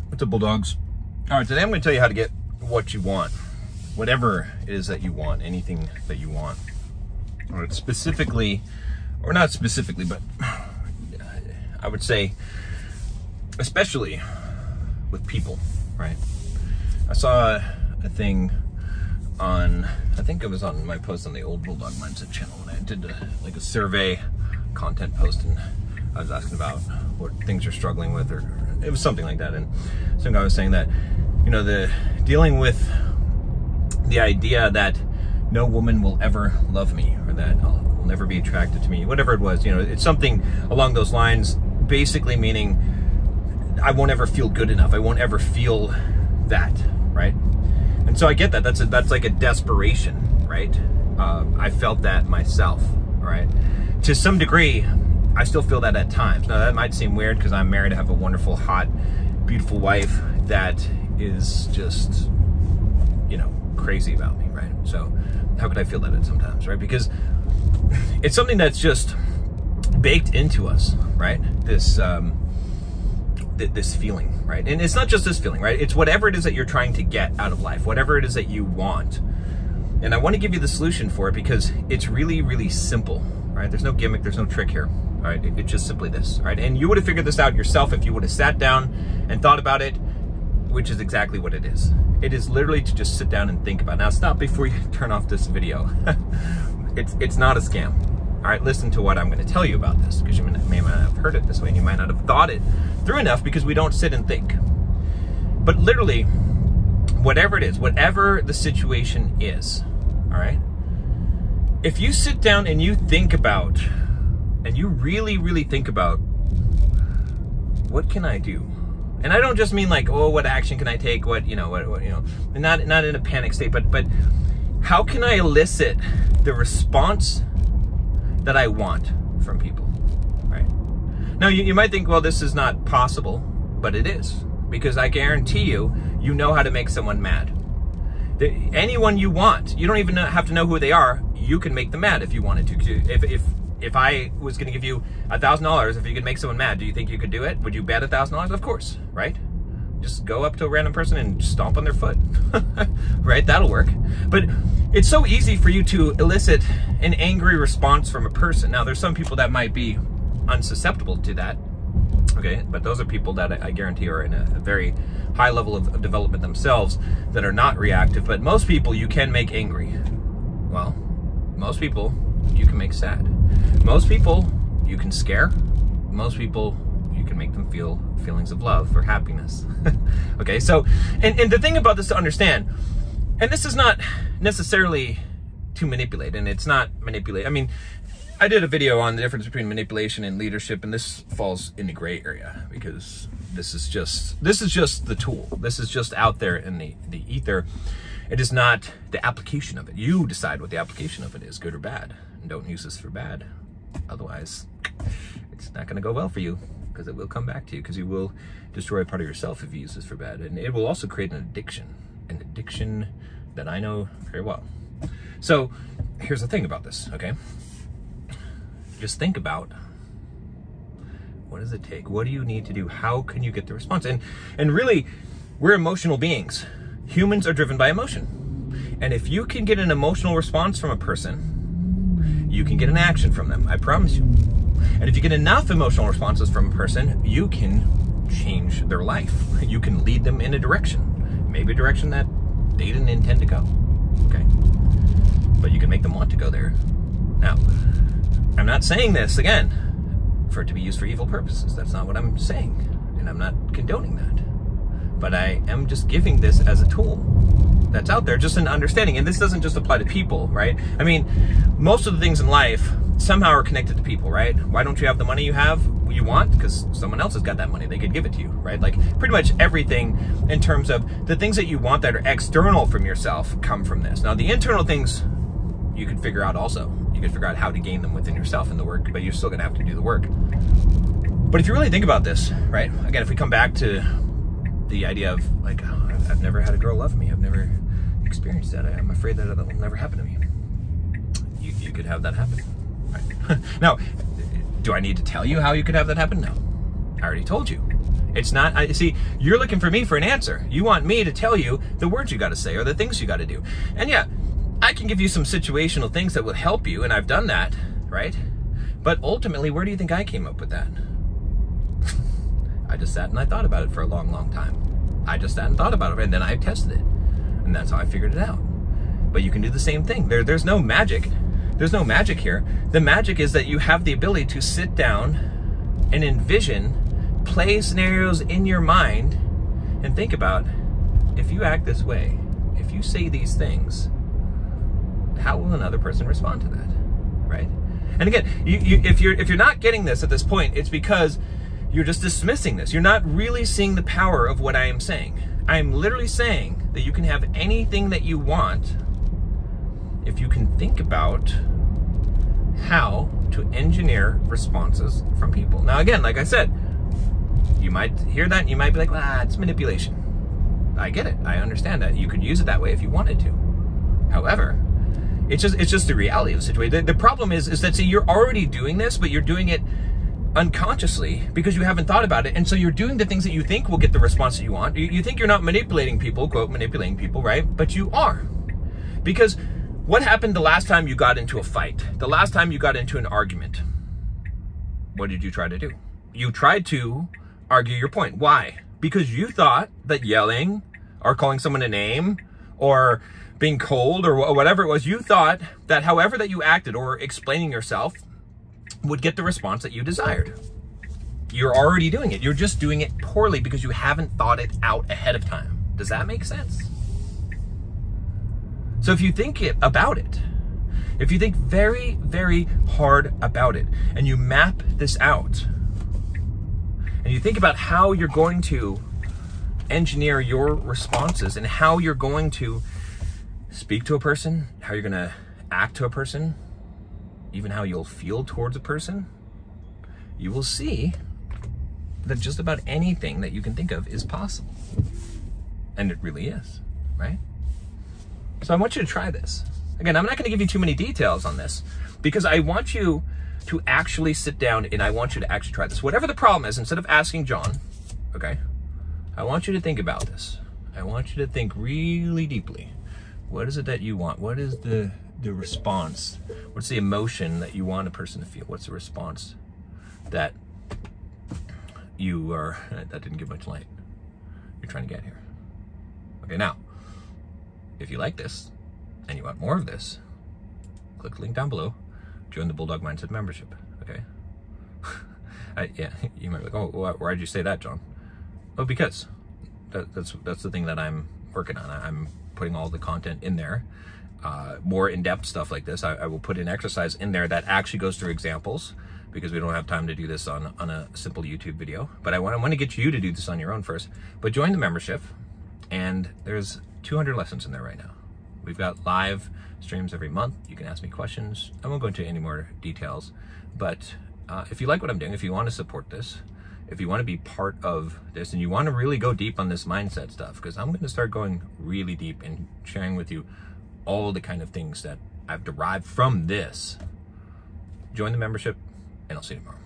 What's up, Bulldogs? All right, today I'm going to tell you how to get what you want. Whatever it is that you want, anything that you want. Or specifically, or not specifically, but I would say, especially with people, right? I saw a thing on, I think it was on my post on the Old Bulldog Mindset channel, and I did a survey content post, and I was asking about what things you're struggling with, or it was something like that. And some guy was saying that, you know, the dealing with the idea that no woman will ever love me, or that will never be attracted to me, whatever it was, you know, it's something along those lines, basically meaning I won't ever feel good enough. I won't ever feel that, right? And so I get that. That's like a desperation, right? I felt that myself, right? To some degree, I still feel that at times. Now that might seem weird because I'm married, I have a wonderful, hot, beautiful wife that is just, you know, crazy about me, right? So how could I feel that at sometimes, right? Because it's something that's just baked into us, right? This feeling, right? And it's not just this feeling, right? It's whatever it is that you're trying to get out of life, whatever it is that you want. And I want to give you the solution for it because it's really, really simple, right? There's no gimmick, there's no trick here, all right? It's just simply this, right? And you would have figured this out yourself if you would have sat down and thought about it, which is exactly what it is. It is literally to just sit down and think about it. Now stop before you turn off this video. It's not a scam. All right, listen to what I'm going to tell you about this, because you may not have heard it this way, and you might not have thought it through enough because we don't sit and think. But literally, whatever it is, whatever the situation is, all right, if you sit down and you think about, and you really, really think about, what can I do? And I don't just mean like, oh, what action can I take? What, you know, what you know, and not in a panic state, but how can I elicit the response that I want from people, right? Now, you might think, well, this is not possible, but it is, because I guarantee you, you know how to make someone mad. Anyone you want, you don't even have to know who they are, you can make them mad if you wanted to. If I was gonna give you $1,000, if you could make someone mad, do you think you could do it? Would you bet $1,000? Of course, right? Just go up to a random person and stomp on their foot, right? That'll work. But it's so easy for you to elicit an angry response from a person. Now, there's some people that might be unsusceptible to that, okay? But those are people that I guarantee are in a very high level of development themselves that are not reactive. But most people you can make angry. Well, most people you can make sad. Most people you can scare. Most people you can make them feel feelings of love or happiness. Okay, so, and the thing about this to understand, and this is not necessarily to manipulate, and it's not manipulate. I mean, I did a video on the difference between manipulation and leadership, and this falls in the gray area because this is just the tool. This is just out there in the ether. It is not the application of it. You decide what the application of it is, good or bad, and don't use this for bad. Otherwise, it's not going to go well for you, because it will come back to you, because you will destroy a part of yourself if you use this for bad. And it will also create an addiction that I know very well. So here's the thing about this, okay? Just think about, what does it take? What do you need to do? How can you get the response? And really, we're emotional beings. Humans are driven by emotion. And if you can get an emotional response from a person, you can get an action from them, I promise you. And if you get enough emotional responses from a person, you can change their life. You can lead them in a direction, maybe a direction that they didn't intend to go, okay? But you can make them want to go there. Now, I'm not saying this, again, for it to be used for evil purposes. That's not what I'm saying, and I'm not condoning that. But I am just giving this as a tool that's out there, just an understanding. And this doesn't just apply to people, right? I mean, most of the things in life somehow are connected to people, right? Why don't you have the money you want? Because someone else has got that money. They could give it to you, right? Like pretty much everything in terms of the things that you want that are external from yourself come from this. Now, the internal things you can figure out also. You can figure out how to gain them within yourself in the work, but you're still gonna have to do the work. But if you really think about this, right? Again, if we come back to the idea of like, oh, I've never had a girl love me. I've never experienced that. I'm afraid that will never happen to me. You could have that happen. Right? Now, do I need to tell you how you could have that happen? No. I already told you. It's not, see, you're looking for me for an answer. You want me to tell you the words you got to say or the things you got to do. And yeah, I can give you some situational things that will help you, and I've done that, right? But ultimately, where do you think I came up with that? I just sat and I thought about it for a long, long time. I just sat and thought about it, and then I tested it. And that's how I figured it out. But you can do the same thing. There's no magic. There's no magic here. The magic is that you have the ability to sit down and envision, play scenarios in your mind, and think about, if you act this way, if you say these things, how will another person respond to that, right? And again, if you're not getting this at this point, it's because you're just dismissing this. You're not really seeing the power of what I am saying. I am literally saying that you can have anything that you want if you can think about how to engineer responses from people. Now, again, like I said, you might hear that and you might be like, it's manipulation. I get it. I understand that. You could use it that way if you wanted to. However, it's just the reality of the situation. The problem is that, see, you're already doing this, but you're doing it unconsciously because you haven't thought about it. And so you're doing the things that you think will get the response that you want. You think you're not manipulating people, quote, manipulating people, right? But you are. Because what happened the last time you got into a fight? The last time you got into an argument? What did you try to do? You tried to argue your point. Why? Because you thought that yelling or calling someone a name or being cold or whatever it was, you thought that however that you acted or explaining yourself would get the response that you desired. You're already doing it. You're just doing it poorly because you haven't thought it out ahead of time. Does that make sense? So if you think about it, if you think very, very hard about it, and you map this out, and you think about how you're going to engineer your responses and how you're going to speak to a person, how you're going to act to a person, even how you'll feel towards a person, you will see that just about anything that you can think of is possible. And it really is, right? So I want you to try this. Again, I'm not going to give you too many details on this because I want you to actually sit down and I want you to actually try this. Whatever the problem is, instead of asking John, okay, I want you to think about this. I want you to think really deeply. What is it that you want? What is the response? What's the emotion that you want a person to feel? What's the response that you are, that didn't give much light, you're trying to get here? Okay, now, if you like this and you want more of this, click the link down below, join the Bulldog Mindset membership, okay? Yeah, you might be like, oh, why did you say that, John? Oh, because that's the thing that I'm working on. I'm putting all the content in there, more in-depth stuff like this. I will put an exercise in there that actually goes through examples because we don't have time to do this on a simple YouTube video. But I want to get you to do this on your own first. But join the membership, and there's 200 lessons in there right now. We've got live streams every month. You can ask me questions. I won't go into any more details, but if you like what I'm doing, if you want to support this, if you want to be part of this, and you want to really go deep on this mindset stuff, because I'm going to start going really deep and sharing with you all the kind of things that I've derived from this, join the membership, and I'll see you tomorrow.